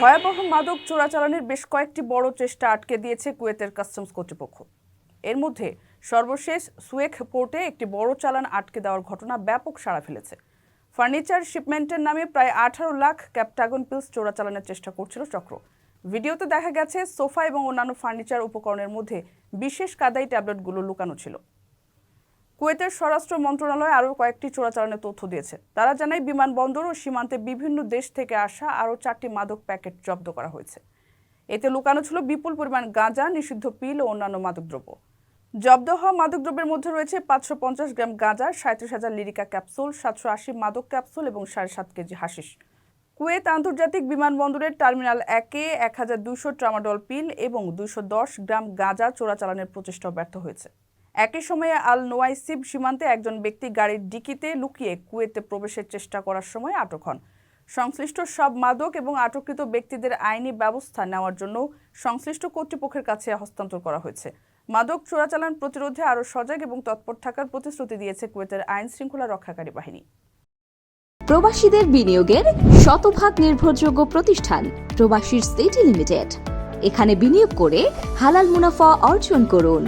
ভয়াবহ মাদক চোরাচালানের বেশ কয়েকটি বড় চেষ্টা আটকে দিয়েছে কুয়েতের কাস্টমস কর্তৃপক্ষ। এর মধ্যে সর্বশেষ সুয়েখ পোর্টে একটি বড় চালান আটকে দেওয়ার ঘটনা ব্যাপক সাড়া ফেলেছে। ফার্নিচার শিপমেন্টের নামে প্রায় 18 লাখ ক্যাপটাগন পিলস চোরাচালানের চেষ্টা করছিল চক্র। ভিডিওতে দেখা গেছে সোফা এবং অন্যান্য ফার্নিচার উপকরণের মধ্যে বিশেষ কাদাই ট্যাবলেটগুলো লুকানো ছিল। কুয়েতের স্বরাষ্ট্র মন্ত্রণালয় আরও কয়েকটি চোরাচালানের তথ্য দিয়েছে। তারা জানায় বিমানবন্দর ও সীমান্তে বিভিন্ন দেশ থেকে আসা আরও 4টি মাদক প্যাকেট জব্দ করা হয়েছে। এতে লুকানো ছিল বিপুল পরিমাণ গাঁজা, নিষিদ্ধ পিল ও অন্যান্য মাদকদ্রব্য। জব্দ হওয়া মাদকদ্রব্যের মধ্যে রয়েছে 550 গ্রাম গাঁজা, 37,000 লিরিকা ক্যাপসুল, 780 মাদক ক্যাপসুল এবং 7.5 কেজি হাশিশ। কুয়েত আন্তর্জাতিক বিমানবন্দরের টার্মিনাল 1-এ 1200 ট্রামাডল পিল এবং 210 গ্রাম গাঁজা চোরাচালানের প্রচেষ্টাও ব্যর্থ হয়েছে। একই সময়ে আল নোয়াইসিব সীমান্তে একজন ব্যক্তি গাড়ির ডিকিতে লুকিয়ে কুয়েতে প্রবেশের চেষ্টা করার সময় আটক হন। সংশ্লিষ্ট সব মাদক এবং আটককৃত ব্যক্তিদের আইনি ব্যবস্থা নেওয়ার জন্য সংশ্লিষ্ট কর্তৃপক্ষের কাছে হস্তান্তর করা হয়েছে। মাদক চোরাচালান প্রতিরোধে আরও সজাগ এবং তৎপর থাকার প্রতিশ্রুতি দিয়েছে কুয়েতের আইন শৃঙ্খলা রক্ষাকারী বাহিনী। প্রবাসীদের বিনিয়োগের শতভাগ নির্ভরযোগ্য প্রতিষ্ঠান প্রবাসীর সিটি লিমিটেড। এখানে বিনিয়োগ করে হালাল মুনাফা অর্জন করুন।